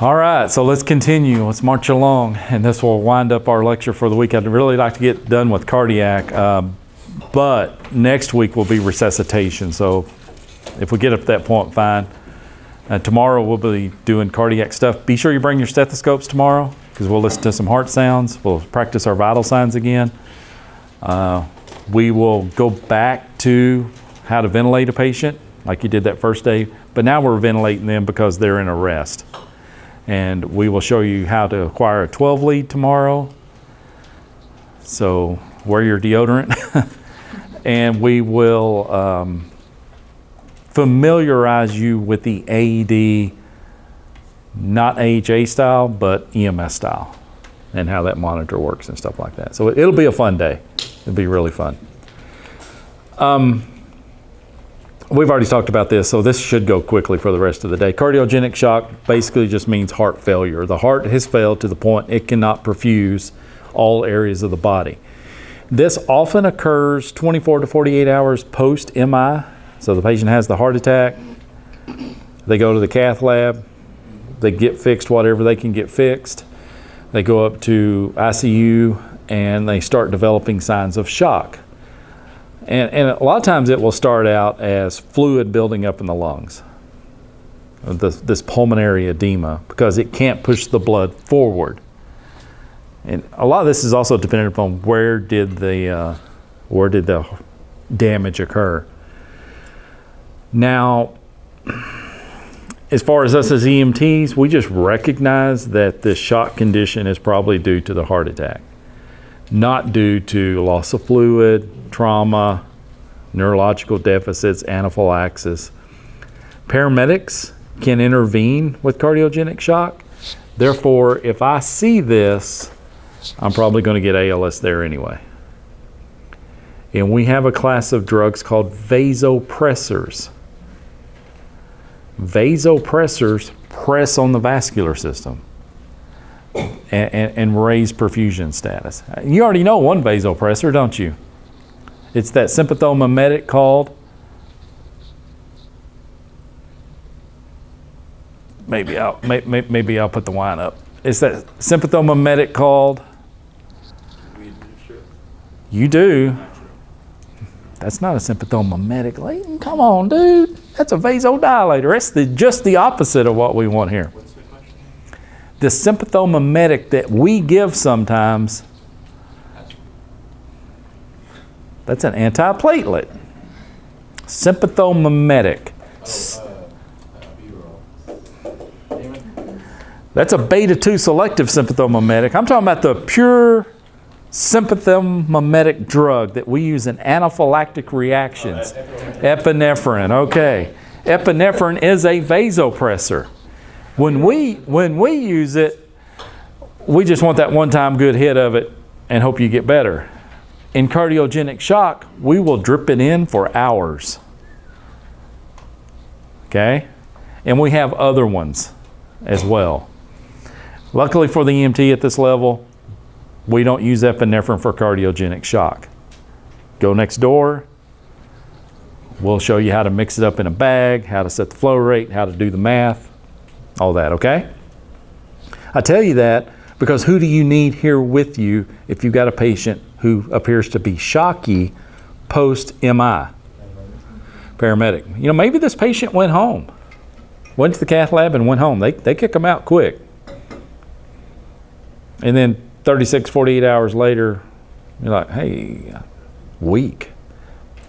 All right, so let's continue. Let's march along, and this will wind up our lecture for the week. I'd really like to get done with cardiac, but next week will be resuscitation. So if we get up to that point, fine. Tomorrow we'll be doing cardiac stuff. Be sure you bring your stethoscopes tomorrow, because we'll listen to some heart sounds. We'll practice our vital signs again. We will go back to how to ventilate a patient, like you did that first day, but now we're ventilating them because they're in arrest. And we will show you how to acquire a 12 lead tomorrow. So wear your deodorant. And we will familiarize you with the AED, not AHA style, but EMS style, and how that monitor works and stuff like that. So it'll be a fun day. It'll be really fun. We've already talked about this, so this should go quickly for the rest of the day. Cardiogenic shock basically just means heart failure. The heart has failed to the point it cannot perfuse all areas of the body. This often occurs 24 to 48 hours post-MI. So the patient has the heart attack, they go to the cath lab, they get fixed whatever they can get fixed, they go up to ICU, and they start developing signs of shock. And a lot of times it will start out as fluid building up in the lungs, this pulmonary edema, because it can't push the blood forward. And a lot of this is also dependent upon where did the damage occur. Now, as far as us as EMTs, we just recognize that the shock condition is probably due to the heart attack, not due to loss of fluid, trauma, neurological deficits, anaphylaxis. Paramedics can intervene with cardiogenic shock. Therefore, if I see this, I'm probably going to get ALS there anyway. And we have a class of drugs called vasopressors. Vasopressors press on the vascular system and raise perfusion status. You already know one vasopressor, don't you? It's that sympathomimetic called, maybe I'll put the wine up. It's that sympathomimetic called, you do. That's not a sympathomimetic. Come on, dude. That's a vasodilator. It's just the opposite of what we want here. What's the question? The sympathomimetic that we give sometimes, that's an antiplatelet. Sympathomimetic. That's a beta-2 selective sympathomimetic. I'm talking about the pure sympathomimetic drug that we use in anaphylactic reactions. Epinephrine, okay. Epinephrine is a vasopressor. When we use it, we just want that one-time good hit of it and hope you get better. In cardiogenic shock, we will drip it in for hours. Okay? And we have other ones as well. Luckily for the EMT at this level, we don't use epinephrine for cardiogenic shock. Go next door. We'll show you how to mix it up in a bag, how to set the flow rate, how to do the math, all that, okay? I tell you that because who do you need here with you if you've got a patient who appears to be shocky post-MI? Paramedic. You know, maybe this patient went home, went to the cath lab and went home. They kick them out quick. And then 36, 48 hours later, you're like, hey, weak.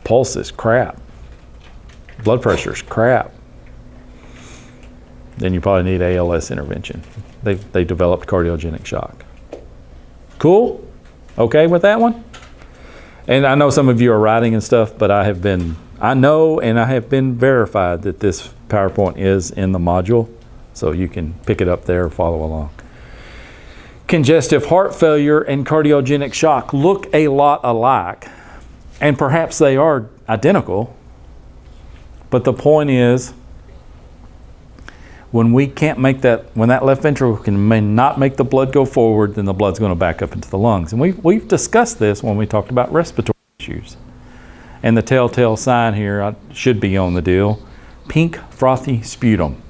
Pulse is crap. Blood pressure is crap. Then you probably need ALS intervention. They developed cardiogenic shock. Cool? Okay with that one? And I know some of you are writing and stuff, but I have been verified that this PowerPoint is in the module, so you can pick it up there or follow along. Congestive heart failure and cardiogenic shock look a lot alike, and perhaps they are identical, but the point is, when we can't make that, when that left ventricle may not make the blood go forward, then the blood's going to back up into the lungs. And we've discussed this when we talked about respiratory issues. And the telltale sign here should be on the deal. Pink frothy sputum.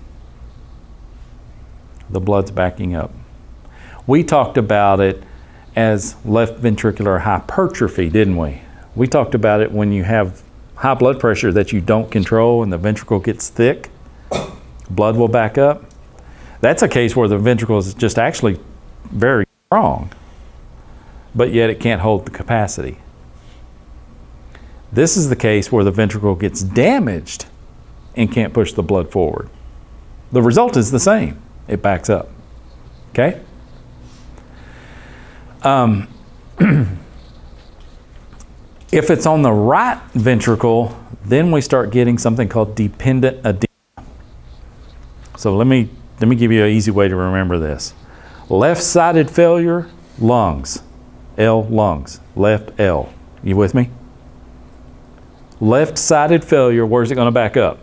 the blood's backing up. We talked about it as left ventricular hypertrophy, didn't we? We talked about it when you have high blood pressure that you don't control and the ventricle gets thick, blood will back up. That's a case where the ventricle is just actually very strong, but yet it can't hold the capacity. This is the case where the ventricle gets damaged and can't push the blood forward. The result is the same. It backs up. Okay? If it's on the right ventricle, then we start getting something called dependent edema. So let me give you an easy way to remember this. Left-sided failure, lungs. L, lungs. Left, L. You with me? Left-sided failure, where's it going to back up?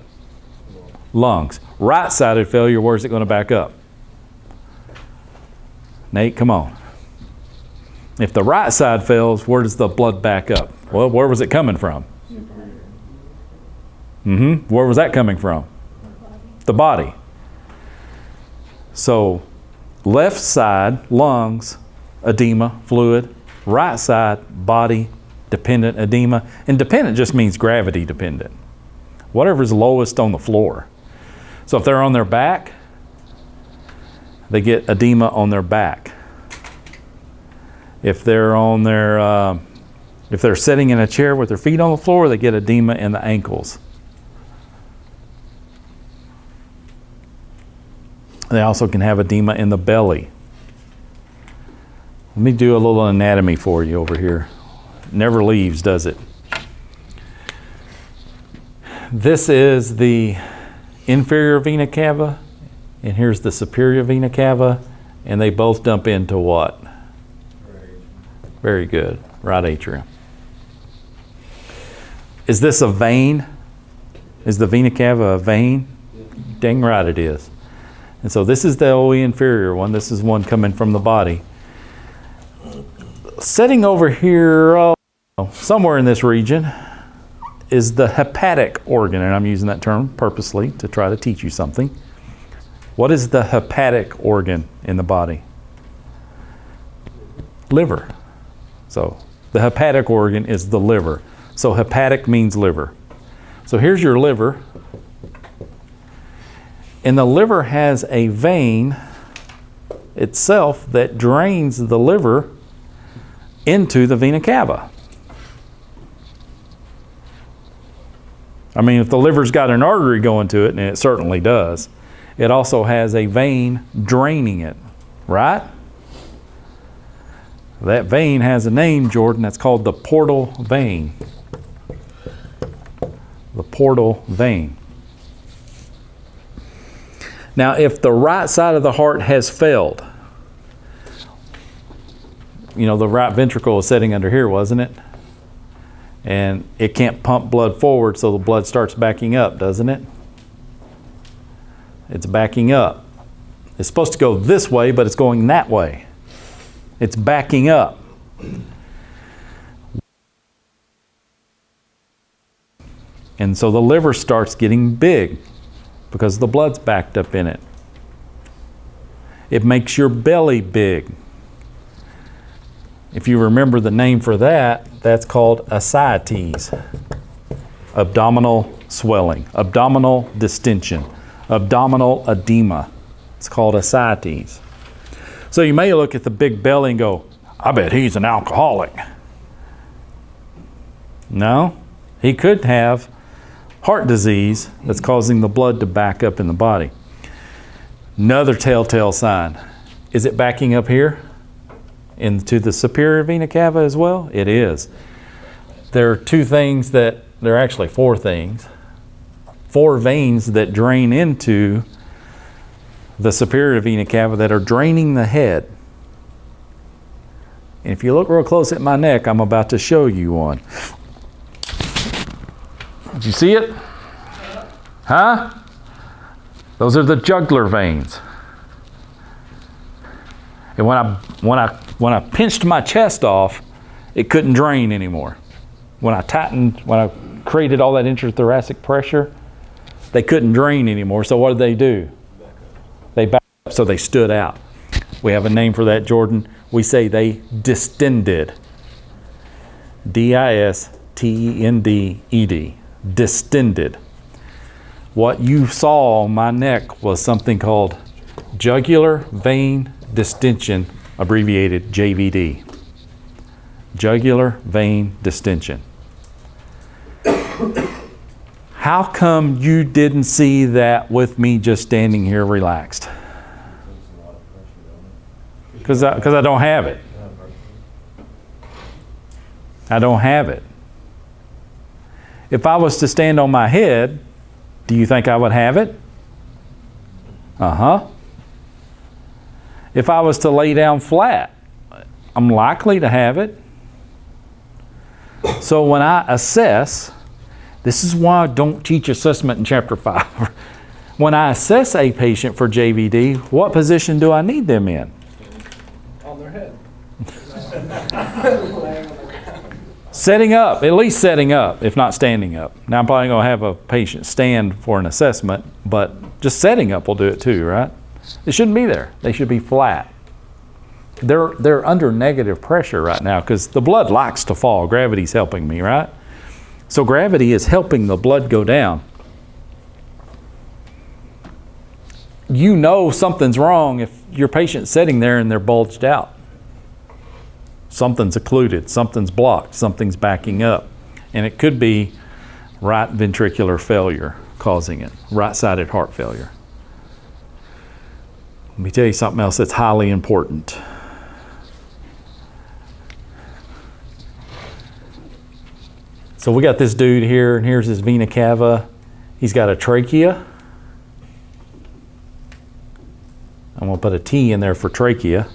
Lungs. Right-sided failure, where's it going to back up? Nate, come on. If the right side fails, where does the blood back up? Well, where was it coming from? Where was that coming from? The body. So, left side, lungs, edema, fluid. Right side, body, dependent edema. And dependent just means gravity dependent. Whatever's lowest on the floor. So if they're on their back, they get edema on their back. If they're on their, if they're sitting in a chair with their feet on the floor, they get edema in the ankles. They also can have edema in the belly. Let me do a little anatomy for you over here. Never leaves, does it? This is the inferior vena cava, and here's the superior vena cava, and they both dump into what? Very good. Right atrium. Is this a vein? Is the vena cava a vein? Dang right it is. And so this is the OE inferior one. This is one coming from the body. Sitting over here, somewhere in this region, is the hepatic organ. And I'm using that term purposely to try to teach you something. What is the hepatic organ in the body? Liver. So the hepatic organ is the liver. So hepatic means liver. So here's your liver. And the liver has a vein itself that drains the liver into the vena cava. I mean, if the liver's got an artery going to it, and it certainly does, it also has a vein draining it, right? That vein has a name, Jordan. That's called the portal vein. The portal vein. Now, if the right side of the heart has failed, you know, the right ventricle is sitting under here, wasn't it? And it can't pump blood forward, so the blood starts backing up, doesn't it? It's backing up. It's supposed to go this way, but it's going that way. It's backing up. And so the liver starts getting big because the blood's backed up in it. It makes your belly big. If you remember the name for that, that's called ascites. Abdominal swelling, abdominal distension, abdominal edema. It's called ascites. So you may look at the big belly and go, I bet he's an alcoholic. No, he could have heart disease that's causing the blood to back up in the body. Another telltale sign. Is it backing up here into the superior vena cava as well? It is. There are there are actually four things. Four veins that drain into the superior vena cava that are draining the head. And if you look real close at my neck, I'm about to show you one. Did you see it? Huh? Those are the jugular veins. And when I pinched my chest off, it couldn't drain anymore. When I created all that intrathoracic pressure, they couldn't drain anymore. So what did they do? They backed So they stood out. We have a name for that, Jordan. We say they distended. D-I-S-T-E-N-D-E-D. Distended. What you saw on my neck was something called jugular vein distension, abbreviated JVD. Jugular vein distension. How come you didn't see that with me just standing here relaxed? Because I don't have it. I don't have it. If I was to stand on my head, do you think I would have it? Uh-huh. If I was to lay down flat, I'm likely to have it. So when I assess, this is why I don't teach assessment in Chapter 5. When I assess a patient for JVD, what position do I need them in? On their head. Setting up, at least setting up, if not standing up. Now I'm probably going to have a patient stand for an assessment, but just setting up will do it too, right? They shouldn't be there. They should be flat. They're under negative pressure right now because the blood likes to fall. Gravity's helping me, right? So gravity is helping the blood go down. You know something's wrong if your patient's sitting there and they're bulged out. Something's occluded, something's blocked, something's backing up. And it could be right ventricular failure causing it, right-sided heart failure. Let me tell you something else that's highly important. So we got this dude here, and here's his vena cava. He's got a trachea. I'm going to put a T in there for trachea.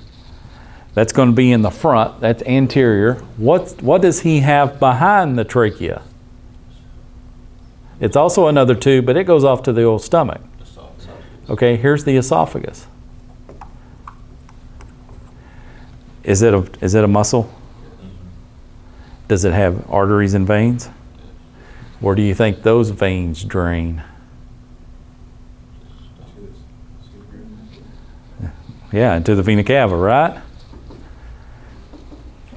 That's going to be in the front. That's anterior. What does he have behind the trachea? It's also another tube, but it goes off to the old stomach. Okay, here's the esophagus. Is it a muscle? Does it have arteries and veins? Where do you think those veins drain? Yeah, into the vena cava, right?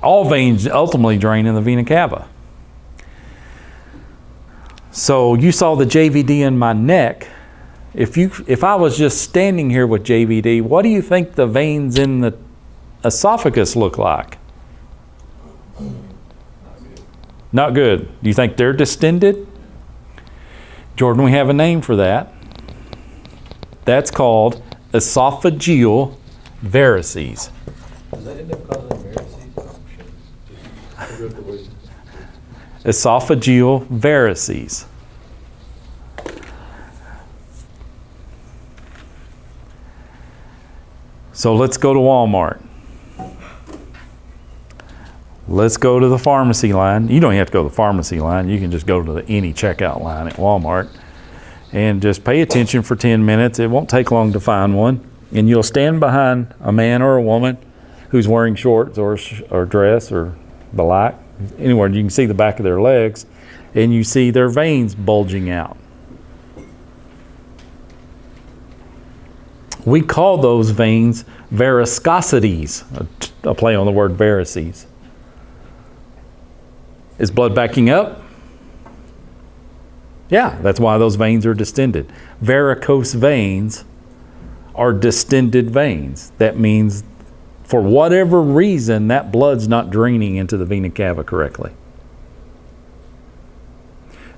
All veins ultimately drain in the vena cava. So you saw the JVD in my neck. If I was just standing here with JVD, what do you think the veins in the esophagus look like? Not good. Do you think they're distended? Jordan, we have a name for that. That's called esophageal varices. Does that end up causing varices? Esophageal varices. So let's go to Walmart. Let's go to the pharmacy line. You don't have to go to the pharmacy line. You can just go to any checkout line at Walmart and just pay attention for 10 minutes. It won't take long to find one. And you'll stand behind a man or a woman who's wearing shorts or dress or black. Anywhere you can see the back of their legs, and you see their veins bulging out. We call those veins varicosities, a play on the word varices. Is blood backing up? Yeah, that's why those veins are distended. Varicose veins are distended veins. That means for whatever reason, that blood's not draining into the vena cava correctly.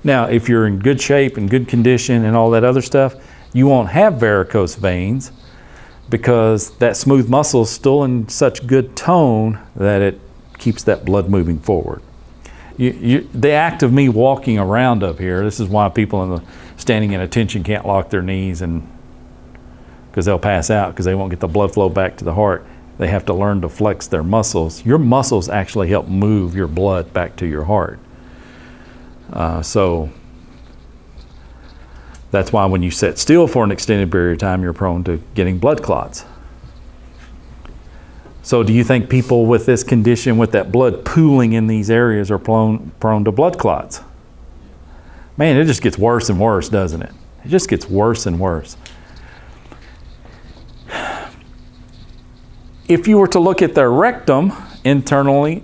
Now, if you're in good shape and good condition and all that other stuff, you won't have varicose veins because that smooth muscle is still in such good tone that it keeps that blood moving forward. The act of me walking around up here, this is why people standing in attention can't lock their knees, and because they'll pass out because they won't get the blood flow back to the heart. They have to learn to flex their muscles. Your muscles actually help move your blood back to your heart. So that's why when you sit still for an extended period of time, you're prone to getting blood clots. So do you think people with this condition, with that blood pooling in these areas, are prone to blood clots? Man, it just gets worse and worse, doesn't it? It just gets worse and worse. If you were to look at their rectum, internally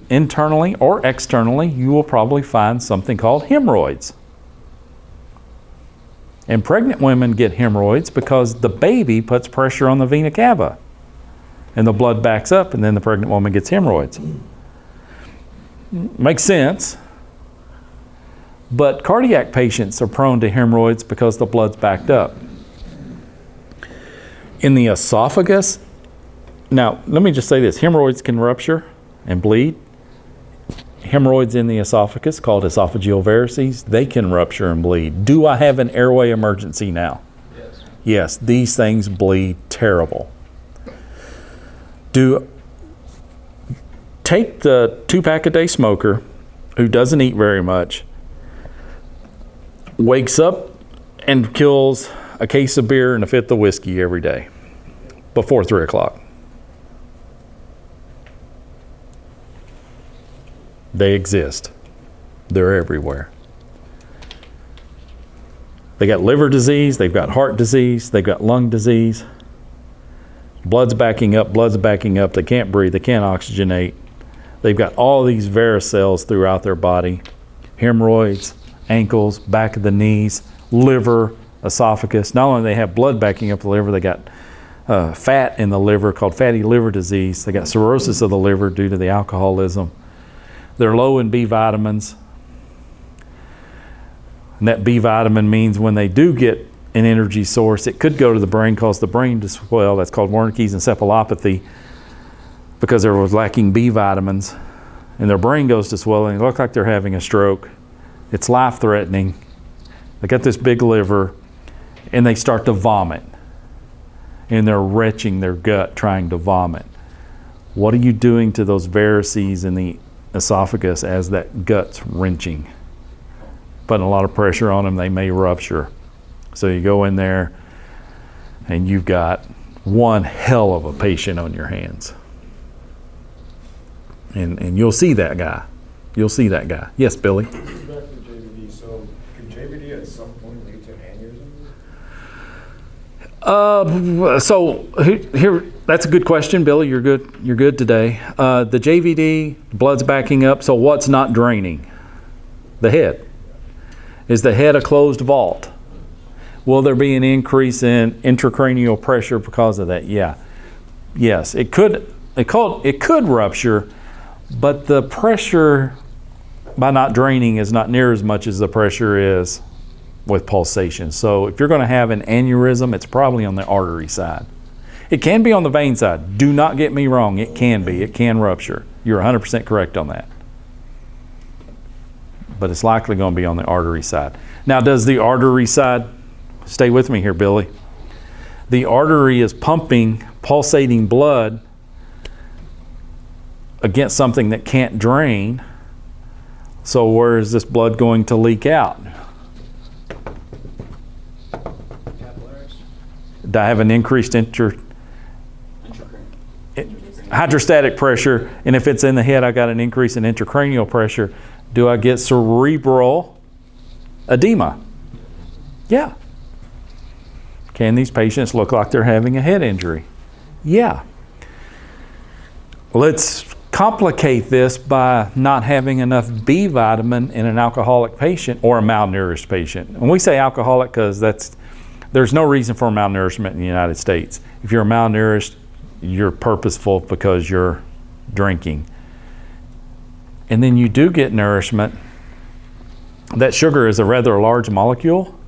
or externally, you will probably find something called hemorrhoids. And pregnant women get hemorrhoids because the baby puts pressure on the vena cava. And the blood backs up, and then the pregnant woman gets hemorrhoids. Makes sense. But cardiac patients are prone to hemorrhoids because the blood's backed up. In the esophagus, now let me just say this, hemorrhoids can rupture and bleed. Hemorrhoids in the esophagus, called esophageal varices, they can rupture and bleed. Do I have an airway emergency now? Yes. Yes, these things bleed terrible. Take the 2-pack-a-day smoker who doesn't eat very much, wakes up and kills a case of beer and a fifth of whiskey every day before 3 o'clock. They exist. They're everywhere. They got liver disease, they've got heart disease, they've got lung disease. Blood's backing up, they can't breathe, they can't oxygenate. They've got all these varicelles throughout their body, hemorrhoids, ankles, back of the knees, liver, esophagus. Not only do they have blood backing up the liver, they got fat in the liver called fatty liver disease. They got cirrhosis of the liver due to the alcoholism. They're low in B vitamins. And that B vitamin means when they do get an energy source, it could go to the brain, cause the brain to swell. That's called Wernicke's encephalopathy, because they were lacking B vitamins. And their brain goes to swelling. They look like they're having a stroke. It's life-threatening. They got this big liver, and they start to vomit. And they're retching their gut trying to vomit. What are you doing to those varices in the esophagus as that gut's wrenching? Putting a lot of pressure on them, they may rupture. So you go in there, and you've got one hell of a patient on your hands. And you'll see that guy. You'll see that guy. Yes, Billy? Back to JVD. So could JVD at some point lead to an aneurysm? So here, that's a good question, Billy. You're good. You're good today. The JVD, blood's backing up. So what's not draining? The head. Is the head a closed vault? Will there be an increase in intracranial pressure because of that? Yeah. Yes, it could rupture, but the pressure by not draining is not near as much as the pressure is with pulsation. So if you're going to have an aneurysm, it's probably on the artery side. It can be on the vein side. Do not get me wrong. It can be. It can rupture. You're 100% correct on that. But it's likely going to be on the artery side. Now, does the artery side, stay with me here, Billy. The artery is pumping, pulsating blood against something that can't drain. So where is this blood going to leak out? Capillaries. Do I have an increased hydrostatic pressure? And if it's in the head, I got an increase in intracranial pressure. Do I get cerebral edema? Yeah. Can these patients look like they're having a head injury? Yeah. Let's complicate this by not having enough B vitamin in an alcoholic patient or a malnourished patient. And we say alcoholic because there's no reason for malnourishment in the United States. If you're malnourished, you're purposeful because you're drinking. And then you do get nourishment. That sugar is a rather large molecule,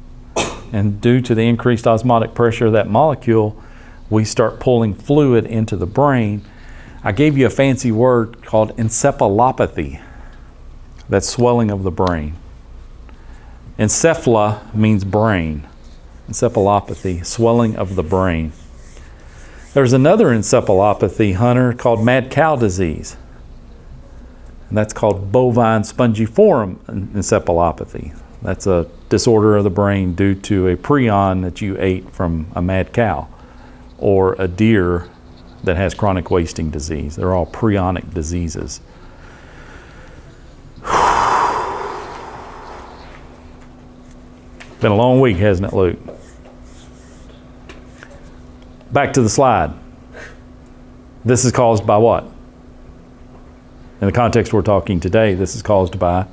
and due to the increased osmotic pressure of that molecule, we start pulling fluid into the brain. I gave you a fancy word called encephalopathy. That's swelling of the brain. Encephala means brain. Encephalopathy, swelling of the brain. There's another encephalopathy, Hunter, called mad cow disease. And that's called bovine spongiform encephalopathy. That's a disorder of the brain due to a prion that you ate from a mad cow or a deer that has chronic wasting disease. They're all prionic diseases. Been a long week, hasn't it, Luke? Back to the slide. This is caused by what? In the context we're talking today, this is caused by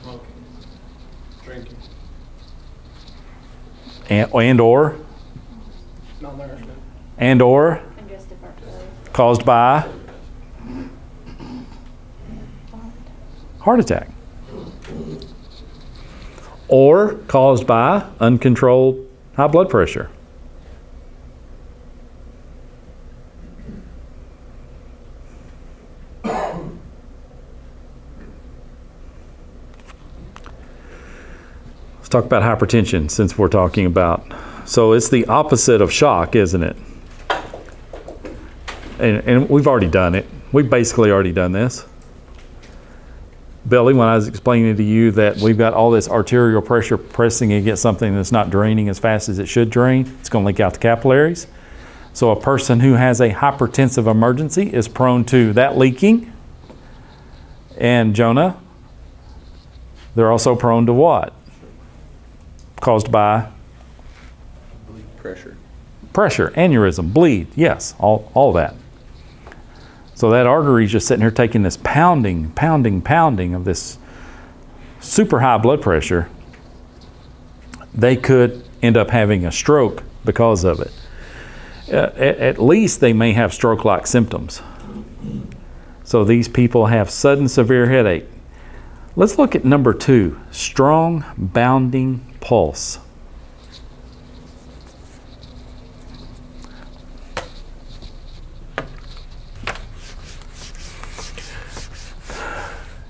Smoking. Drinking. and or Malnourishment. and or Congestive heart failure. caused by heart attack. Or caused by uncontrolled high blood pressure. Let's talk about hypertension since we're talking about. So it's the opposite of shock, isn't it? And we've already done it. We've basically already done this. Billy, when I was explaining to you that we've got all this arterial pressure pressing against something that's not draining as fast as it should drain, it's going to leak out the capillaries. So a person who has a hypertensive emergency is prone to that leaking. And Jonah, they're also prone to what? Caused by? Pressure. Pressure, aneurysm, bleed, yes, all that. So that artery is just sitting here taking this pounding of this super high blood pressure. They could end up having a stroke because of it. At least they may have stroke-like symptoms. So these people have sudden severe headache. Let's look at number 2, strong bounding pulse.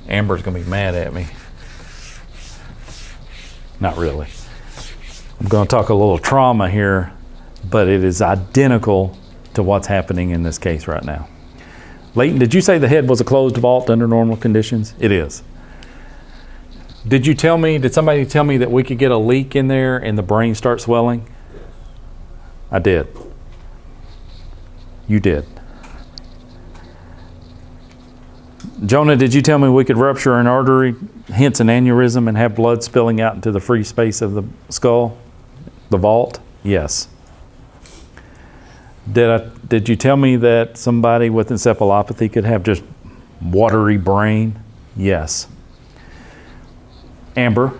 Amber's going to be mad at me. Not really. I'm going to talk a little trauma here, but it is identical to what's happening in this case right now. Leighton, did you say the head was a closed vault under normal conditions? It is. Did somebody tell me that we could get a leak in there and the brain start swelling? I did. You did. Jonah, did you tell me we could rupture an artery, hence an aneurysm, and have blood spilling out into the free space of the skull, the vault? Yes. Did you tell me that somebody with encephalopathy could have just watery brain? Yes. Amber,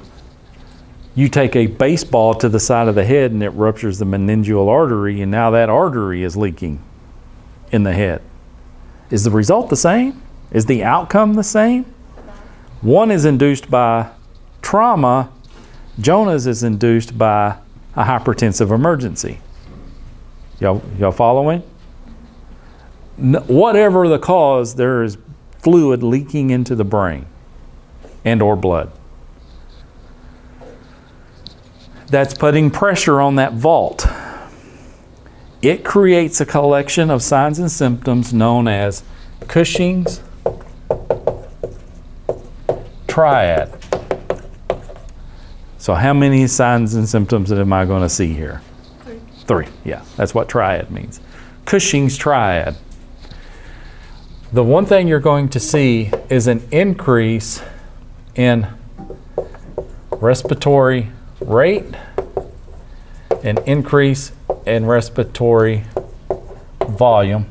you take a baseball to the side of the head and it ruptures the meningeal artery, and now that artery is leaking in the head. Is the result the same? Is the outcome the same? One is induced by trauma. Jonah's is induced by a hypertensive emergency. Y'all following? Whatever the cause, there is fluid leaking into the brain and or blood. That's putting pressure on that vault. It creates a collection of signs and symptoms known as Cushing's triad. So how many signs and symptoms am I going to see here? 3. Yeah, that's what triad means. Cushing's triad. The one thing you're going to see is an increase in respiratory rate, an increase in respiratory volume,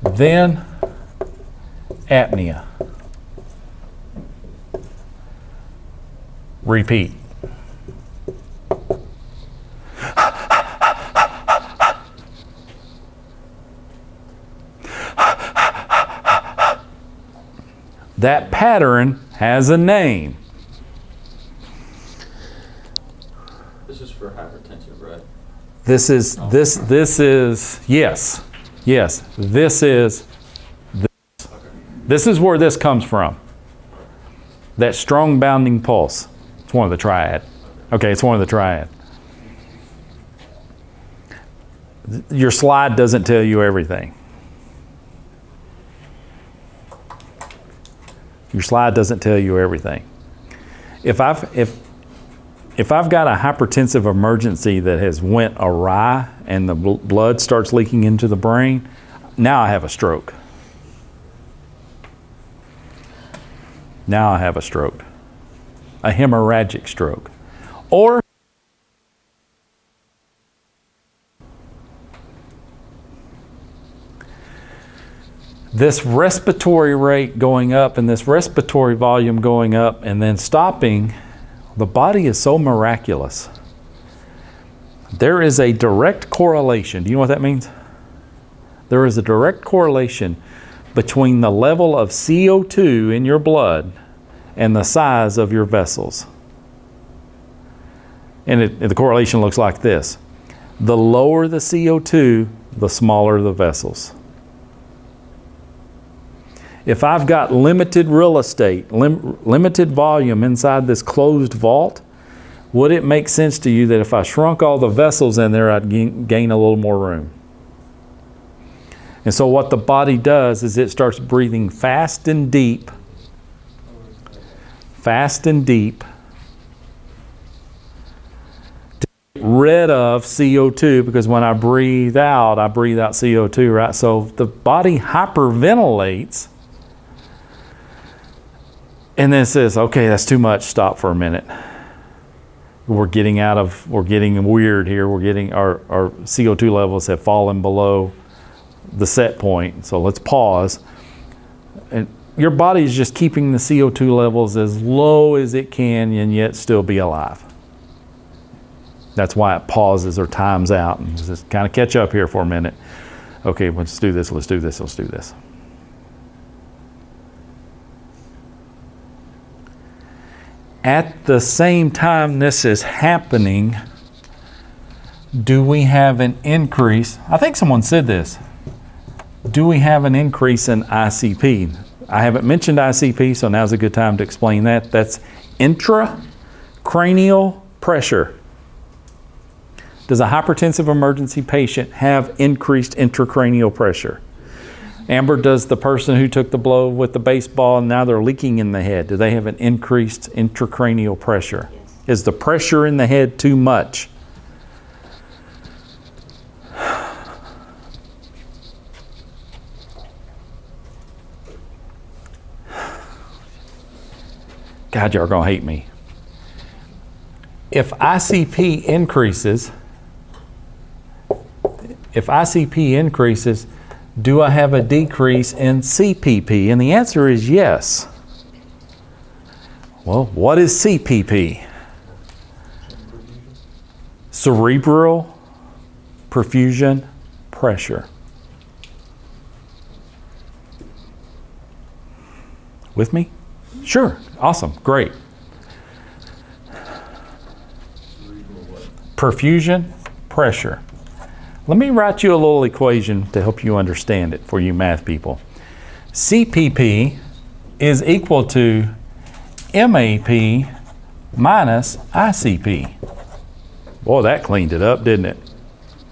then apnea. Repeat. That pattern has a name. This is for hypertension, right? This is yes. This is where this comes from. That strong bounding pulse. It's one of the triad. Okay, it's one of the triad. Your slide doesn't tell you everything. Your slide doesn't tell you everything. If I've got a hypertensive emergency that has went awry and the blood starts leaking into the brain, now I have a stroke. Now I have a stroke. A hemorrhagic stroke. Or this respiratory rate going up and this respiratory volume going up and then stopping, the body is so miraculous. There is a direct correlation. Do you know what that means? There is a direct correlation between the level of CO2 in your blood and the size of your vessels. And the correlation looks like this. The lower the CO2, the smaller the vessels. If I've got limited real estate, limited volume inside this closed vault, would it make sense to you that if I shrunk all the vessels in there, I'd gain a little more room? And so what the body does is it starts breathing fast and deep, to get rid of CO2, because when I breathe out CO2, right? So the body hyperventilates and then says, okay, that's too much, stop for a minute. We're getting weird here. Our CO2 levels have fallen below the set point, so let's pause. And your body is just keeping the CO2 levels as low as it can and yet still be alive. That's why it pauses or times out and just kind of catch up here for a minute. Okay, let's do this. At the same time this is happening, do we have an increase? I think someone said this. Do we have an increase in ICP? I haven't mentioned ICP, so now's a good time to explain that. That's intracranial pressure. Does a hypertensive emergency patient have increased intracranial pressure? Amber, does the person who took the blow with the baseball and now they're leaking in the head, do they have an increased intracranial pressure? Yes. Is the pressure in the head too much? God, y'all are going to hate me. If ICP increases, do I have a decrease in CPP? And the answer is yes. Well, what is CPP? Cerebral perfusion pressure. With me? Sure. Awesome. Great. Perfusion pressure. Let me write you a little equation to help you understand it for you math people. CPP is equal to MAP minus ICP. Boy, that cleaned it up, didn't it?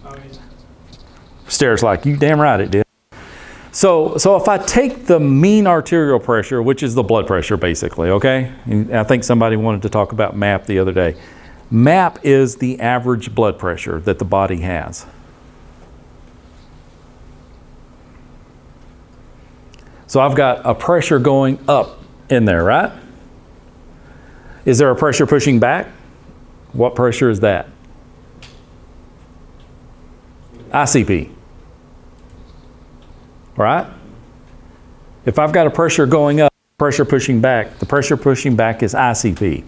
Oh, yeah. Stares like, you damn right it did. So if I take the mean arterial pressure, which is the blood pressure basically, okay? And I think somebody wanted to talk about MAP the other day. MAP is the average blood pressure that the body has. So I've got a pressure going up in there, right? Is there a pressure pushing back? What pressure is that? ICP. Right? If I've got a pressure going up, pressure pushing back, the pressure pushing back is ICP.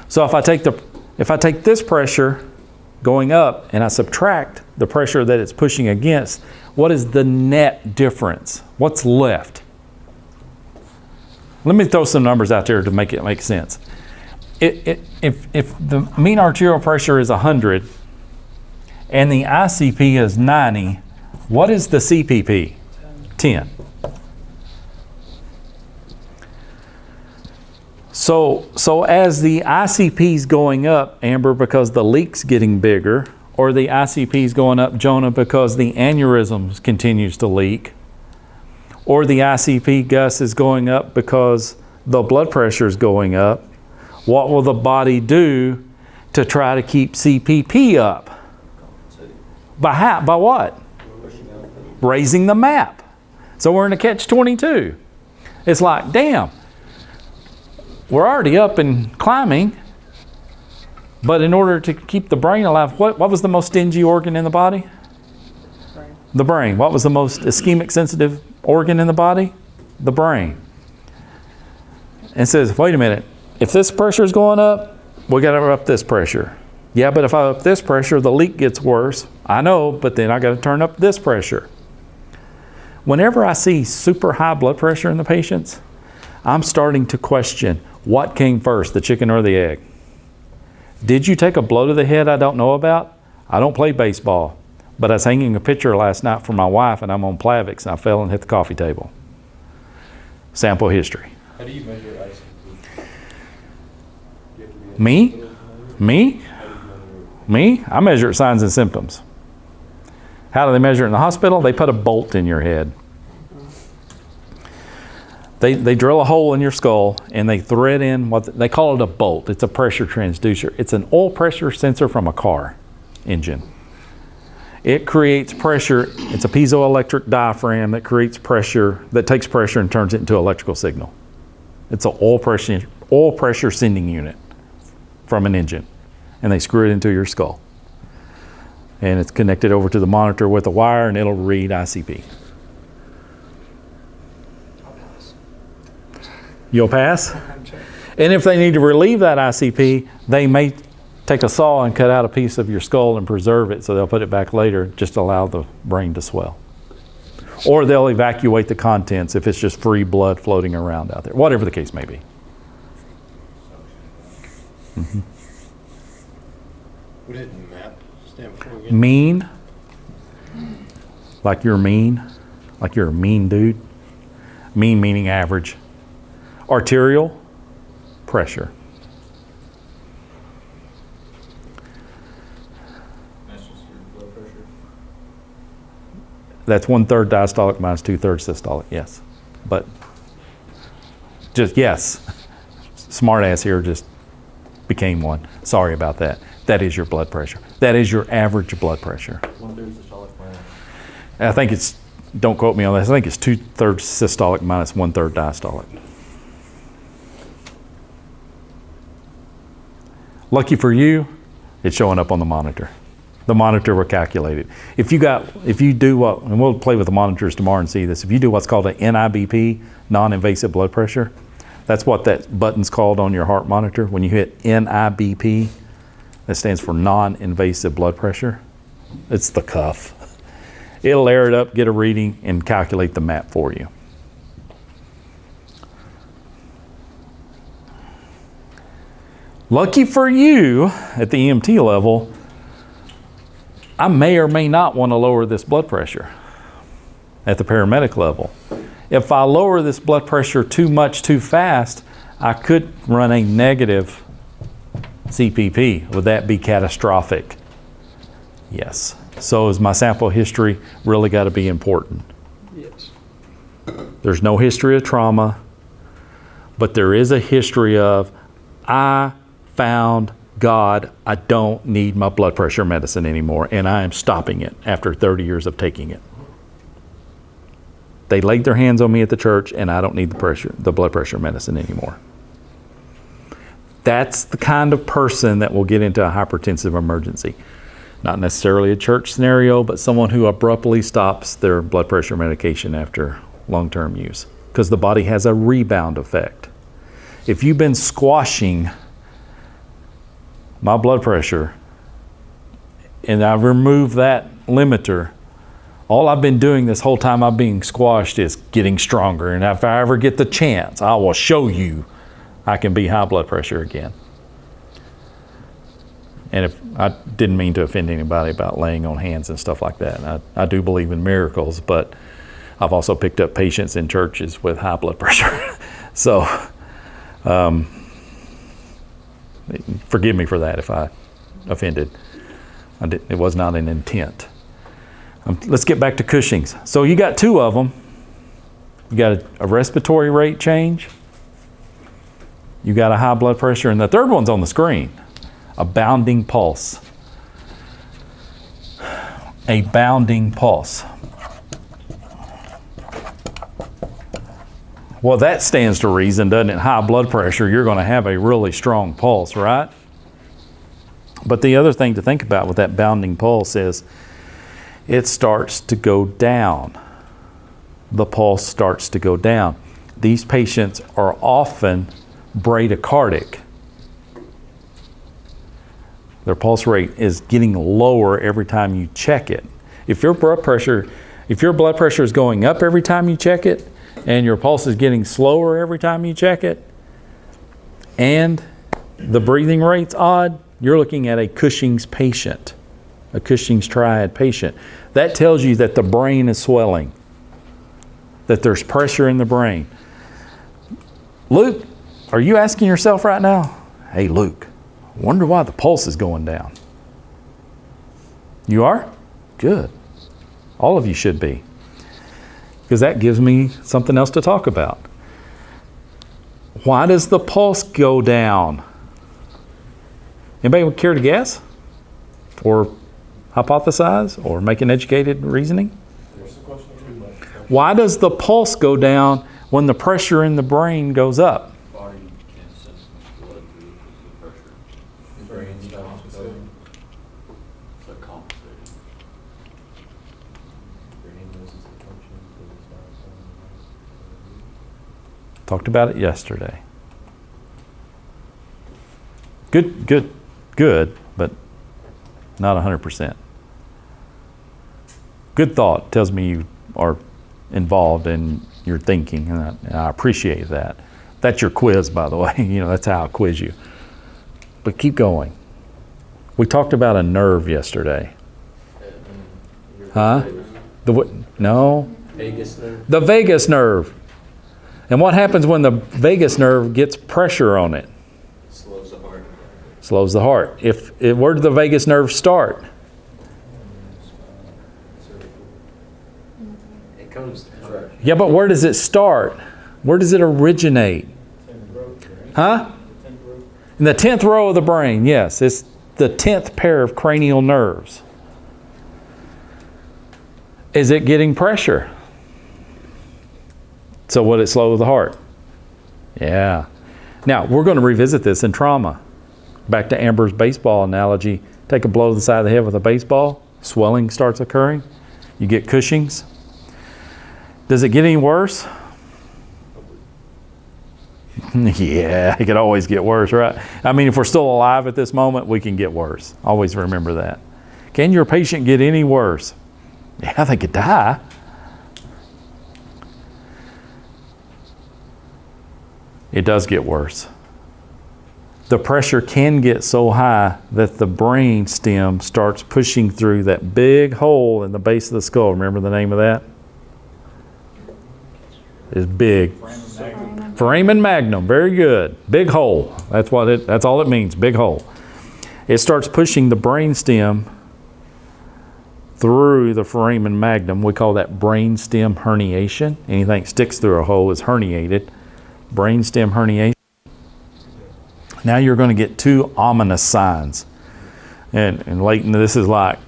So if I take this pressure going up and I subtract the pressure that it's pushing against, what is the net difference? What's left? Let me throw some numbers out there to make it make sense. If the mean arterial pressure is 100 and the ICP is 90, what is the CPP? 10. So as the ICP is going up, Amber, because the leak's getting bigger, or the ICP is going up, Jonah, because the aneurysm continues to leak, or the ICP, Gus, is going up because the blood pressure is going up, what will the body do to try to keep CPP up? By what? Raising the MAP. So we're in a catch-22. It's like, damn, we're already up and climbing, but in order to keep the brain alive, what was the most stingy organ in the body? The brain. What was the most ischemic sensitive organ in the body? The brain. And says, wait a minute, if this pressure is going up, we got to up this pressure. Yeah, but if I up this pressure, the leak gets worse. I know, but then I got to turn up this pressure. Whenever I see super high blood pressure in the patients, I'm starting to question what came first, the chicken or the egg. Did you take a blow to the head I don't know about? I don't play baseball, but I was hanging a picture last night for my wife and I'm on Plavix and I fell and hit the coffee table. Sample history. How do you measure ICP? You have to be at Me? the hospital? Me? How do you measure it? Me? I measure signs and symptoms. How do they measure it in the hospital? They put a bolt in your head. They drill a hole in your skull and they thread in what they call it a bolt. It's a pressure transducer. It's an oil pressure sensor from a car engine. It creates pressure. It's a piezoelectric diaphragm that creates pressure, that takes pressure and turns it into an electrical signal. It's an oil pressure sending unit from an engine, and they screw it into your skull. And it's connected over to the monitor with a wire, and it'll read ICP. You'll pass? And if they need to relieve that ICP, they may take a saw and cut out a piece of your skull and preserve it, so they'll put it back later, just to allow the brain to swell. Or they'll evacuate the contents if it's just free blood floating around out there, whatever the case may be. Mm-hmm. What did MAP stand for again? Mean, like you're mean, like you're a mean dude. Mean meaning average. Arterial pressure. That's just your blood pressure. That's 1/3 diastolic minus 2/3 systolic, yes. But just, yes, smart ass here just became one. Sorry about that. That is your blood pressure. That is your average blood pressure. 1/3 systolic minus. I think it's, don't quote me on this, I think it's 2/3 systolic minus 1/3 diastolic. Lucky for you, it's showing up on the monitor. The monitor will calculate it. If you do what, and we'll play with the monitors tomorrow and see this, if you do what's called an NIBP, non-invasive blood pressure, that's what that button's called on your heart monitor. When you hit NIBP, that stands for non-invasive blood pressure. It's the cuff. It'll air it up, get a reading, and calculate the map for you. Lucky for you, at the EMT level, I may or may not want to lower this blood pressure at the paramedic level. If I lower this blood pressure too much too fast, I could run a negative CPP. Would that be catastrophic? Yes. So is my sample history really got to be important? Yes. There's no history of trauma, but there is a history of, I found God, I don't need my blood pressure medicine anymore, and I am stopping it after 30 years of taking it. They laid their hands on me at the church, and I don't need the blood pressure medicine anymore. That's the kind of person that will get into a hypertensive emergency. Not necessarily a church scenario, but someone who abruptly stops their blood pressure medication after long-term use, because the body has a rebound effect. If you've been squashing my blood pressure and I remove that limiter, all I've been doing this whole time I'm being squashed is getting stronger. And if I ever get the chance, I will show you I can be high blood pressure again. And if I didn't mean to offend anybody about laying on hands and stuff like that. I do believe in miracles, but I've also picked up patients in churches with high blood pressure. So, forgive me for that if I offended. It was not an intent. Let's get back to Cushing's. So you got two of them. You got a respiratory rate change. You got a high blood pressure, and the third one's on the screen. A bounding pulse. A bounding pulse. Well, that stands to reason, doesn't it? High blood pressure, you're going to have a really strong pulse, right? But the other thing to think about with that bounding pulse is it starts to go down. The pulse starts to go down. These patients are often bradycardic. Their pulse rate is getting lower every time you check it. If your blood pressure is going up every time you check it, and your pulse is getting slower every time you check it, and the breathing rate's odd, you're looking at a Cushing's patient, a Cushing's triad patient. That tells you that the brain is swelling, that there's pressure in the brain. Luke, are you asking yourself right now, hey Luke, wonder why the pulse is going down? You are? Good. All of you should be. Because that gives me something else to talk about. Why does the pulse go down? Anybody would care to guess? Or hypothesize? Or make an educated reasoning? Why does the pulse go down when the pressure in the brain goes up? Body can't send blood through the pressure. The brain stops going. It's like compensating. Brain loses the function because it's not sending. Talked about it yesterday. Good, but not 100%. Good thought tells me you are involved in your thinking, and I appreciate that. That's your quiz, by the way. That's how I quiz you. But keep going. We talked about a nerve yesterday. Huh? The what? No. Vagus nerve. The vagus nerve. And what happens when the vagus nerve gets pressure on it? Slows the heart. Slows the heart. Where did the vagus nerve start? It comes. Yeah, but where does it start? Where does it originate? Huh? In the 10th row of the brain, yes. It's the 10th pair of cranial nerves. Is it getting pressure? So would it slow the heart? Yeah. Now, we're going to revisit this in trauma. Back to Amber's baseball analogy. Take a blow to the side of the head with a baseball. Swelling starts occurring. You get Cushing's. Does it get any worse? Yeah, it could always get worse, right? I mean, if we're still alive at this moment, we can get worse. Always remember that. Can your patient get any worse? Yeah, they could die. It does get worse. The pressure can get so high that the brain stem starts pushing through that big hole in the base of the skull. Remember the name of that? It's big. Foramen magnum. Very good. Big hole. That's all it means. Big hole. It starts pushing the brain stem through the foramen magnum. We call that brain stem herniation. Anything that sticks through a hole is herniated. Brain stem herniation. Now you're going to get two ominous signs. And Leighton, this is like,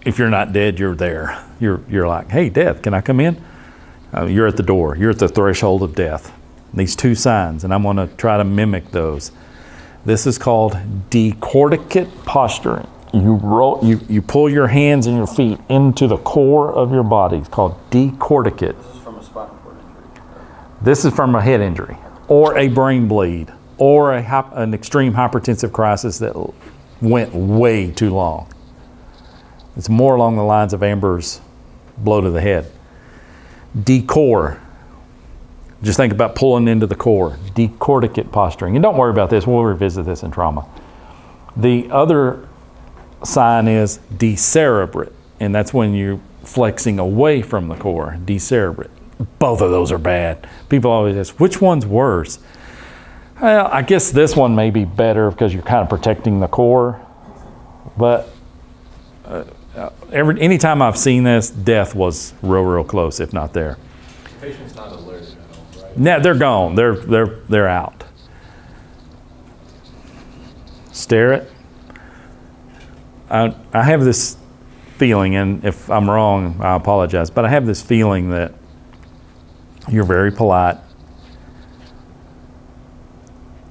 if you're not dead, you're there. You're like, hey, death, can I come in? You're at the door. You're at the threshold of death. These two signs, and I'm going to try to mimic those. This is called decorticate posturing. You pull your hands and your feet into the core of your body. It's called decorticate. This is from a spinal cord injury. This is from a head injury or a brain bleed or an extreme hypertensive crisis that went way too long. It's more along the lines of Amber's blow to the head. Decore. Just think about pulling into the core. Decorticate posturing. And don't worry about this. We'll revisit this in trauma. The other sign is decerebrate. And that's when you're flexing away from the core. Decerebrate. Both of those are bad. People always ask, which one's worse? Well, I guess this one may be better because you're kind of protecting the core. But anytime I've seen this, death was real close, if not there. The patient's not alert at all, right? Yeah, they're gone. They're out. Stare it. I have this feeling, and if I'm wrong, I apologize, but I have this feeling that you're very polite.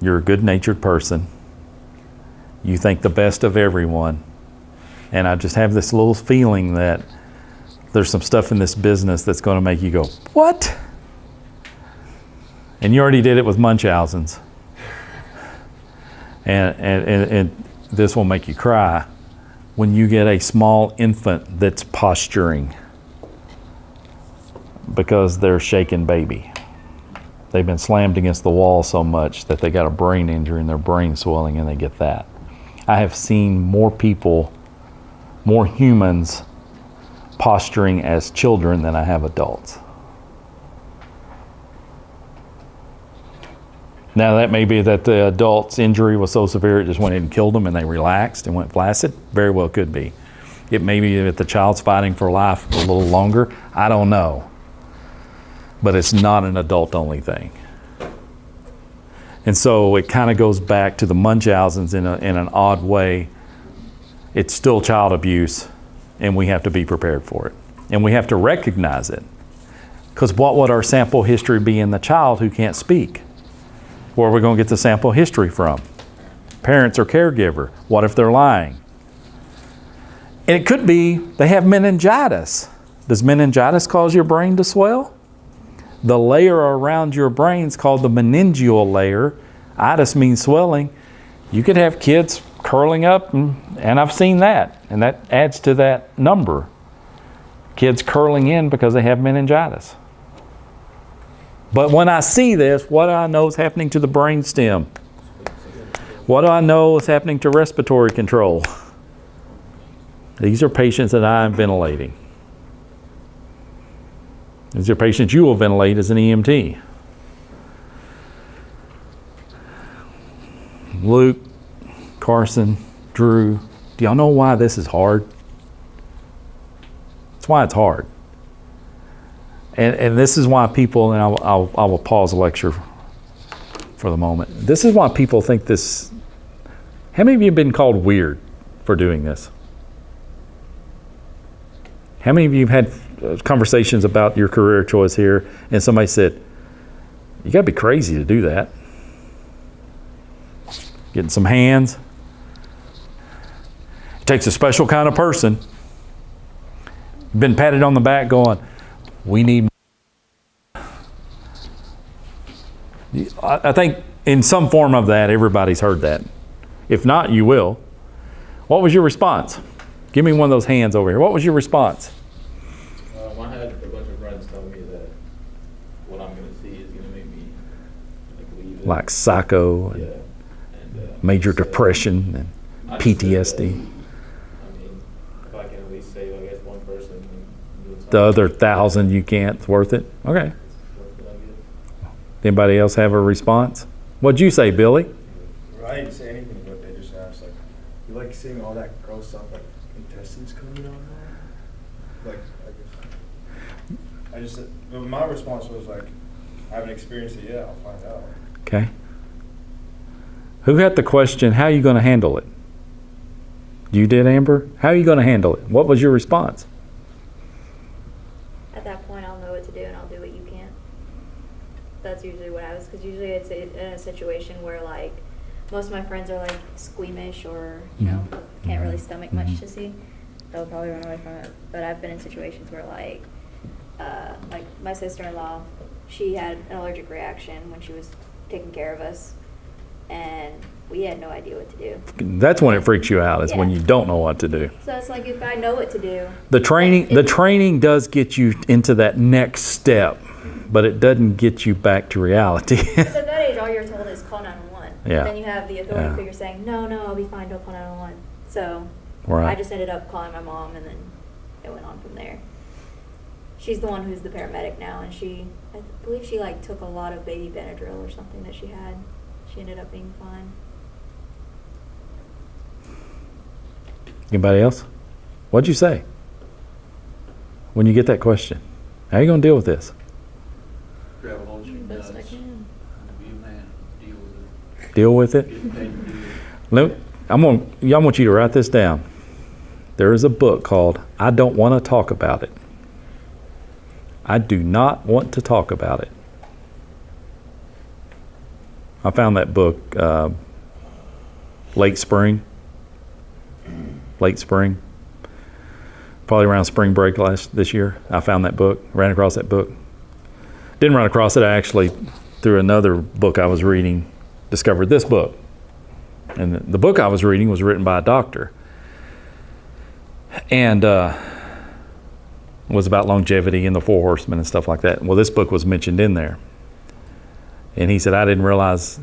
You're a good-natured person. You think the best of everyone. And I just have this little feeling that there's some stuff in this business that's going to make you go, what? And you already did it with Munchausen's. And this will make you cry when you get a small infant that's posturing because they're shaken baby. They've been slammed against the wall so much that they got a brain injury and their brain swelling and they get that. I have seen more people, more humans posturing as children than I have adults. Now that may be that the adult's injury was so severe it just went and killed them and they relaxed and went flaccid. Very well could be. It may be that the child's fighting for life a little longer. I don't know. But it's not an adult-only thing. And so it kind of goes back to the Munchausen's in an odd way. It's still child abuse, and we have to be prepared for it. And we have to recognize it. Because what would our sample history be in the child who can't speak? Where are we going to get the sample history from? Parents or caregiver. What if they're lying? And it could be they have meningitis. Does meningitis cause your brain to swell? The layer around your brain is called the meningeal layer. Itis means swelling. You could have kids curling up, and I've seen that, and that adds to that number. Kids curling in because they have meningitis. But when I see this, what do I know is happening to the brain stem? What do I know is happening to respiratory control? These are patients that I am ventilating. These are patients you will ventilate as an EMT. Luke, Carson, Drew, do y'all know why this is hard? That's why it's hard. And this is why people, and I will pause the lecture for the moment. This is why people think this. How many of you have been called weird for doing this? How many of you have had conversations about your career choice here and somebody said, you got to be crazy to do that? Getting some hands. It takes a special kind of person. Been patted on the back going, we need more. I think in some form of that, everybody's heard that. If not, you will. What was your response? Give me one of those hands over here. What was your response? I had a bunch of friends tell me that what I'm going to see is going to make me leave it. Like psycho, and major depression, and PTSD. I mean, if I can at least save, I guess, one person. The other 1,000 you can't, it's worth it? Okay. Anybody else have a response? What'd you say, Billy? I didn't say anything, but they just asked, like, you like seeing all that gross stuff, like intestines coming out? Like, my response was like, I haven't experienced it yet, I'll find out. Okay. Who had the question, how are you going to handle it? You did, Amber? How are you going to handle it? What was your response? At that point, I'll know what to do and I'll do what you can't. That's usually what I was, because usually it's in a situation where, like, most of my friends are, like, squeamish or, you know, can't really stomach much to see. They'll probably run away from it. But I've been in situations where, like my sister-in-law, she had an allergic reaction when she was taking care of us, and we had no idea what to do. That's when it freaks you out, is when you don't know what to do. So it's like, if I know what to do. The training does get you into that next step, but it doesn't get you back to reality. So at that age, all you're told is call 911. Yeah. Then you have the authority figure saying, no, I'll be fine, don't call 911. So Right. I just ended up calling my mom, and then it went on from there. She's the one who's the paramedic now, and I believe she, like, took a lot of baby Benadryl or something that she had. She ended up being fine. Anybody else? What'd you say when you get that question? How are you going to deal with this? Grab a hold of your Best I nuts. can. Be a man. Deal with it. Deal with it? Get paid to do it. Look, I want you to write this down. There is a book called I Don't Want to Talk About It. I do not want to talk about it. I found that book late spring. probably around spring break this year. I found that book, ran across that book. Didn't run across it. I actually, through another book I was reading, discovered this book. And the book I was reading was written by a doctor. And was about longevity and the Four Horsemen and stuff like that. Well, this book was mentioned in there. And he said, I didn't realize,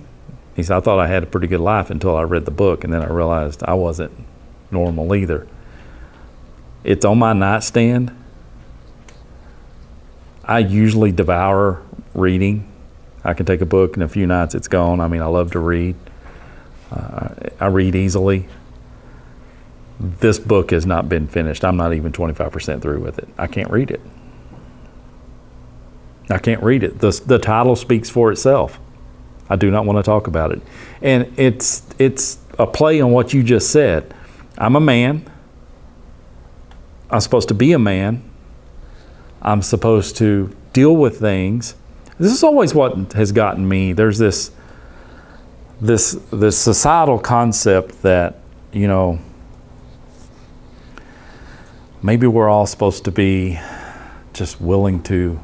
he said, I thought I had a pretty good life until I read the book, and then I realized I wasn't normal either. It's on my nightstand. I usually devour reading. I can take a book in a few nights, it's gone. I mean, I love to read. I read easily. This book has not been finished. I'm not even 25% through with it. I can't read it. I can't read it. The title speaks for itself. I do not want to talk about it. And it's a play on what you just said. I'm a man. I'm supposed to be a man. I'm supposed to deal with things. This is always what has gotten me. There's this societal concept that, you know, maybe we're all supposed to be just willing to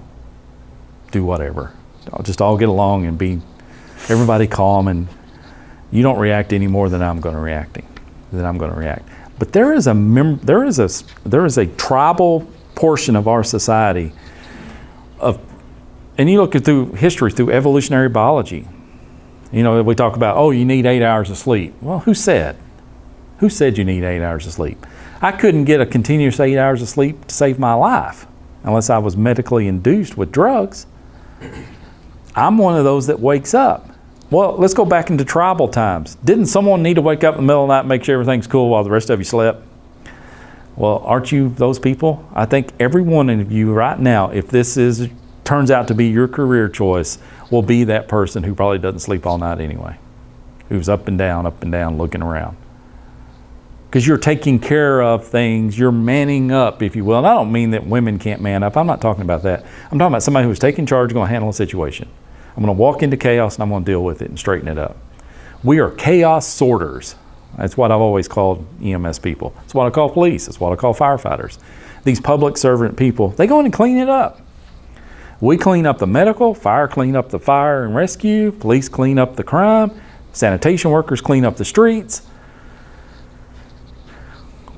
do whatever. I'll just all get along and be everybody calm, and you don't react any more than I'm going to react. But there is a tribal portion of our society and you look at through history, through evolutionary biology. You know, we talk about, oh, you need 8 hours of sleep. Well, who said? Who said you need 8 hours of sleep? I couldn't get a continuous 8 hours of sleep to save my life unless I was medically induced with drugs. I'm one of those that wakes up. Well, let's go back into tribal times. Didn't someone need to wake up in the middle of the night and make sure everything's cool while the rest of you slept? Well, aren't you those people? I think every one of you right now, if this turns out to be your career choice, will be that person who probably doesn't sleep all night anyway, who's up and down, looking around. Because you're taking care of things, you're manning up, if you will. And I don't mean that women can't man up. I'm not talking about that. I'm talking about somebody who's taking charge, going to handle a situation. I'm going to walk into chaos and I'm going to deal with it and straighten it up. We are chaos sorters. That's what I've always called EMS people. That's what I call police. That's what I call firefighters. These public servant people, they go in and clean it up. We clean up the medical, fire clean up the fire and rescue, police clean up the crime, sanitation workers clean up the streets.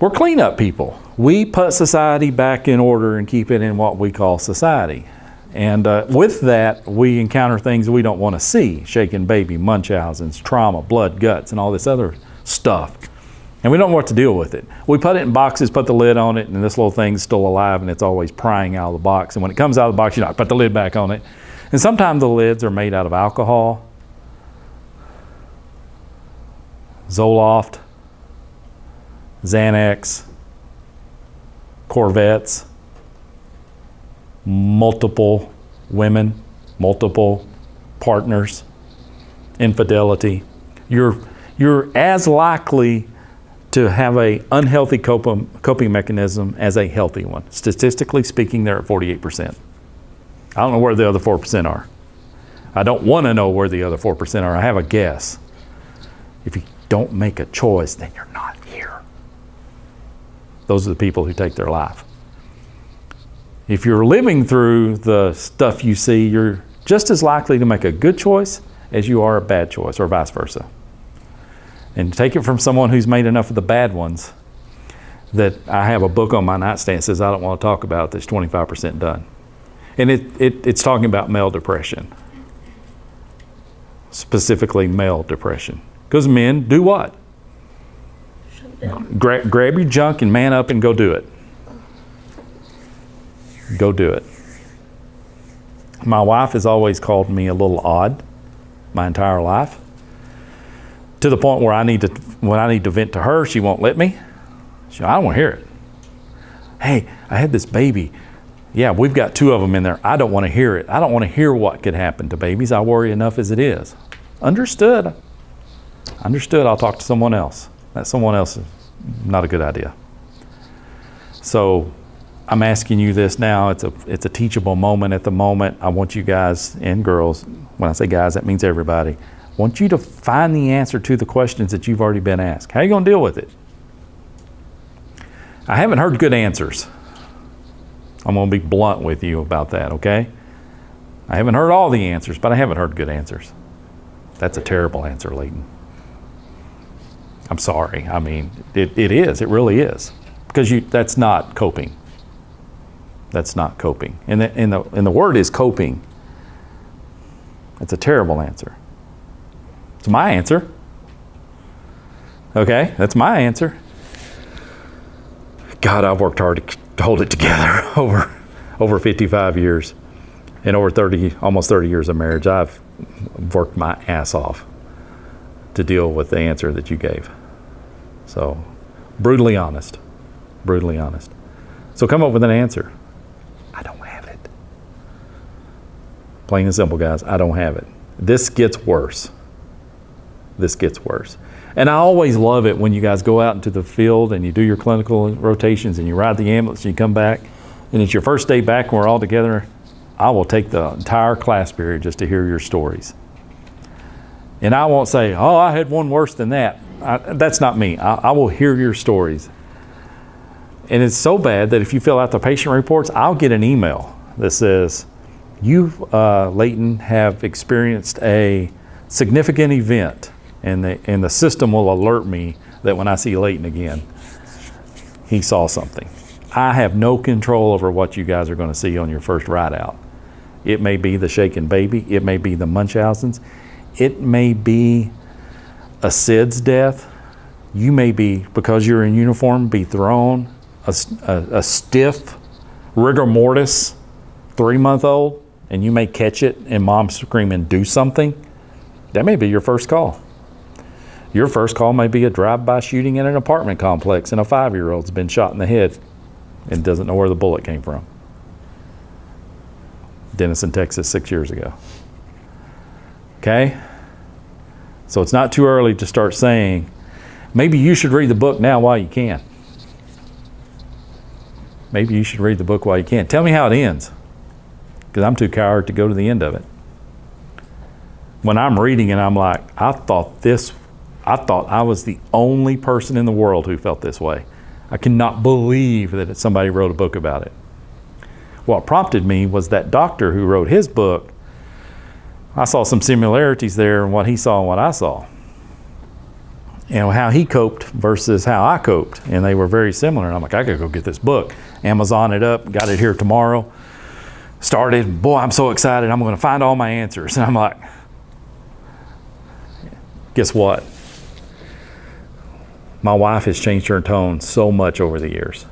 We're cleanup people. We put society back in order and keep it in what we call society. And with that, we encounter things we don't want to see. Shaken baby, Munchausen's, trauma, blood, guts, and all this other stuff. And we don't know what to deal with it. We put it in boxes, put the lid on it, and this little thing's still alive, and it's always prying out of the box. And when it comes out of the box, you know, put the lid back on it. And sometimes the lids are made out of alcohol, Zoloft, Xanax, Corvettes, multiple women, multiple partners, infidelity. You're as likely to have an unhealthy coping mechanism as a healthy one. Statistically speaking, they're at 48%. I don't know where the other 4% are. I don't want to know where the other 4% are. I have a guess. If you don't make a choice, then you're not here. Those are the people who take their life. If you're living through the stuff you see, you're just as likely to make a good choice as you are a bad choice, or vice versa. And take it from someone who's made enough of the bad ones that I have a book on my nightstand that says I don't want to talk about it, that's 25% done. And it's talking about male depression. Specifically male depression. Because men do what? Grab your junk and man up and go do it. Go do it. My wife has always called me a little odd my entire life. To the point where when I need to vent to her, she won't let me. I don't want to hear it. Hey, I had this baby. Yeah, we've got 2 of them in there. I don't want to hear it. I don't want to hear what could happen to babies. I worry enough as it is. Understood. I'll talk to someone else. That someone else is not a good idea. So I'm asking you this now. It's a teachable moment at the moment. I want you guys and girls, when I say guys, that means everybody, I want you to find the answer to the questions that you've already been asked. How are you going to deal with it? I haven't heard good answers. I'm going to be blunt with you about that, okay? I haven't heard all the answers, but I haven't heard good answers. That's a terrible answer, Leighton. I'm sorry. I mean, it is. It really is. Because that's not coping. That's not coping. And the word is coping. That's a terrible answer. It's my answer. Okay, that's my answer. God, I've worked hard to hold it together over 55 years and over almost 30 years of marriage. I've worked my ass off to deal with the answer that you gave. So, brutally honest. Brutally honest. So come up with an answer. I don't have it. Plain and simple, guys. I don't have it. This gets worse. This gets worse. And I always love it when you guys go out into the field and you do your clinical rotations and you ride the ambulance and you come back and it's your first day back and we're all together. I will take the entire class period just to hear your stories. And I won't say, oh, I had one worse than that. That's not me. I will hear your stories. And it's so bad that if you fill out the patient reports, I'll get an email that says, you, Leighton, have experienced a significant event, and the system will alert me that when I see Leighton again, he saw something. I have no control over what you guys are going to see on your first ride out. It may be the shaken baby. It may be the Munchausen's. It may be a SIDS death. You may be, because you're in uniform, be thrown a stiff rigor mortis 3-month-old, and you may catch it and mom screaming, do something. That may be your first call. Your first call may be a drive-by shooting in an apartment complex and a 5-year-old's been shot in the head and doesn't know where the bullet came from. Denison, Texas, 6 years ago. Okay? So it's not too early to start saying, maybe you should read the book now while you can. Maybe you should read the book while you can. Tell me how it ends, because I'm too coward to go to the end of it. When I'm reading it, I'm like, I thought I was the only person in the world who felt this way. I cannot believe that somebody wrote a book about it. What prompted me was that doctor who wrote his book. I saw some similarities there in what he saw and what I saw. And how he coped versus how I coped. And they were very similar. And I'm like, I gotta go get this book. Amazon it up, got it here tomorrow. Started, boy, I'm so excited. I'm gonna find all my answers. And I'm like, guess what? My wife has changed her tone so much over the years.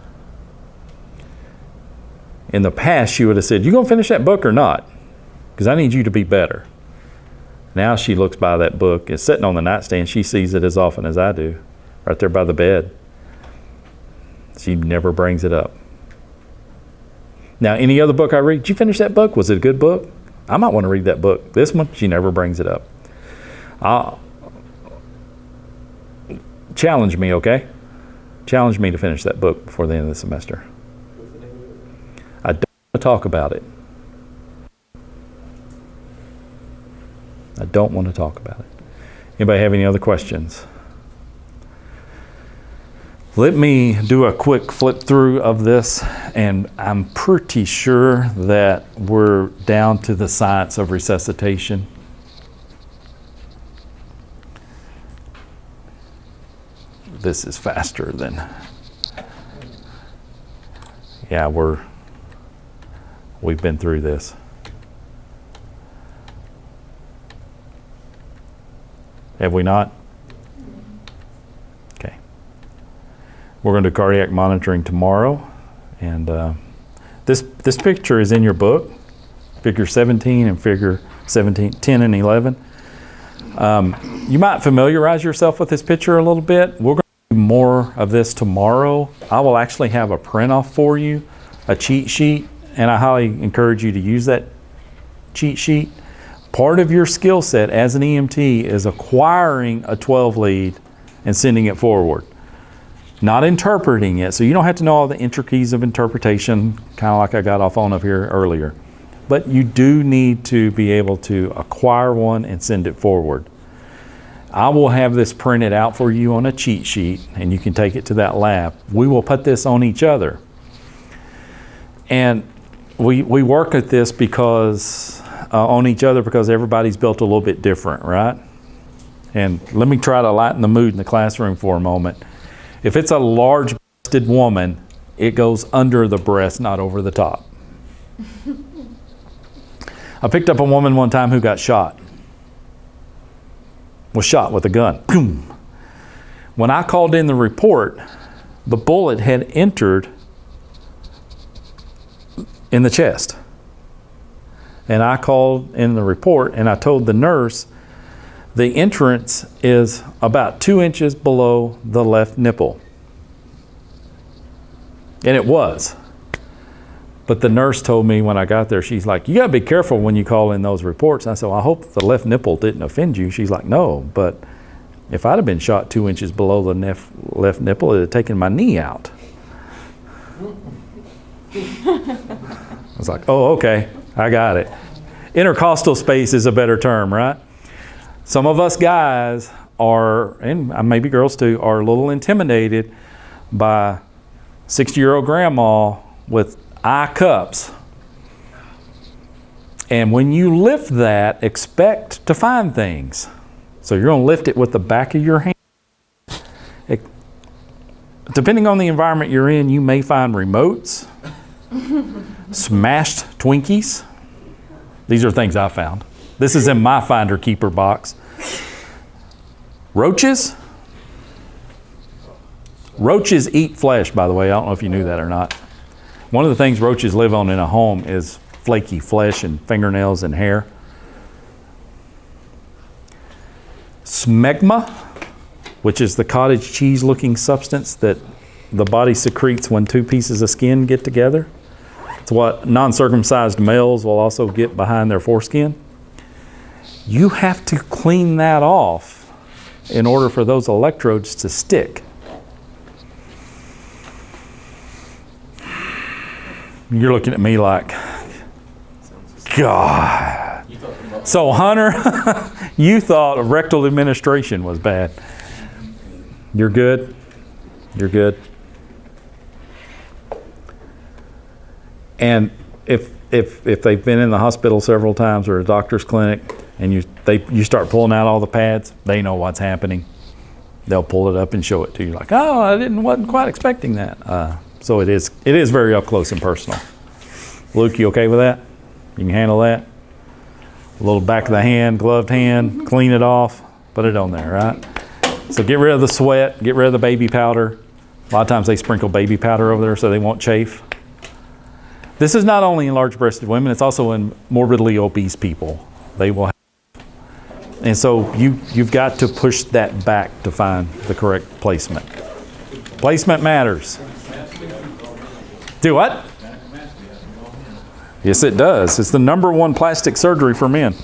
In the past, she would have said, you gonna finish that book or not? Because I need you to be better. Now she looks by that book. It's sitting on the nightstand. She sees it as often as I do, right there by the bed. She never brings it up. Now, any other book I read, did you finish that book? Was it a good book? I might want to read that book. This one, she never brings it up. Challenge me, okay? Challenge me to finish that book before the end of the semester. I don't want to talk about it. I don't want to talk about it. Anybody have any other questions? Let me do a quick flip through of this, and I'm pretty sure that we're down to the science of resuscitation. This is faster than, yeah, we've been through this. Have we not? Okay. We're going to do cardiac monitoring tomorrow. And this picture is in your book, figure 17 and figure 10 and 11. You might familiarize yourself with this picture a little bit. We're going to do more of this tomorrow. I will actually have a print-off for you, a cheat sheet, and I highly encourage you to use that cheat sheet. Part of your skill set as an EMT is acquiring a 12 lead and sending it forward. Not interpreting it, so you don't have to know all the intricacies of interpretation, kind of like I got off on up here earlier. But you do need to be able to acquire one and send it forward. I will have this printed out for you on a cheat sheet, and you can take it to that lab. We will put this on each other. And we work at this because on each other because everybody's built a little bit different, right? And let me try to lighten the mood in the classroom for a moment. If it's a large-breasted woman, it goes under the breast, not over the top. I picked up a woman one time who got shot. Was shot with a gun. Boom. When I called in the report, the bullet had entered in the chest. And I called in the report and I told the nurse the entrance is about 2 inches below the left nipple. And it was. But the nurse told me when I got there, she's like, you gotta be careful when you call in those reports. And I said, well, I hope the left nipple didn't offend you. She's like, no, but if I'd have been shot 2 inches below the left nipple, it'd have taken my knee out. I was like, oh, okay, I got it. Intercostal space is a better term, right? Some of us guys are, and maybe girls too, are a little intimidated by 60-year-old grandma with eye cups. And when you lift that, expect to find things. So you're going to lift it with the back of your hand. Depending on the environment you're in, you may find remotes, smashed Twinkies. These are things I found. This is in my Finder Keeper box. Roaches. Roaches eat flesh, by the way. I don't know if you knew that or not. One of the things roaches live on in a home is flaky flesh and fingernails and hair. Smegma, which is the cottage cheese looking substance that the body secretes when two pieces of skin get together. It's what non-circumcised males will also get behind their foreskin. You have to clean that off in order for those electrodes to stick. You're looking at me like, God. So Hunter, you thought rectal administration was bad. You're good? You're good? And if they've been in the hospital several times or a doctor's clinic and you start pulling out all the pads, they know what's happening. They'll pull it up and show it to you like, oh, I wasn't quite expecting that. So it is very up close and personal. Luke, you okay with that? You can handle that? A little back of the hand, gloved hand, clean it off, put it on there, right? So get rid of the sweat, get rid of the baby powder. A lot of times they sprinkle baby powder over there so they won't chafe. This is not only in large-breasted women, it's also in morbidly obese people. They will have, and so you've got to push that back to find the correct placement. Placement matters. Do what? Yes, it does. It's the #1 plastic surgery for men.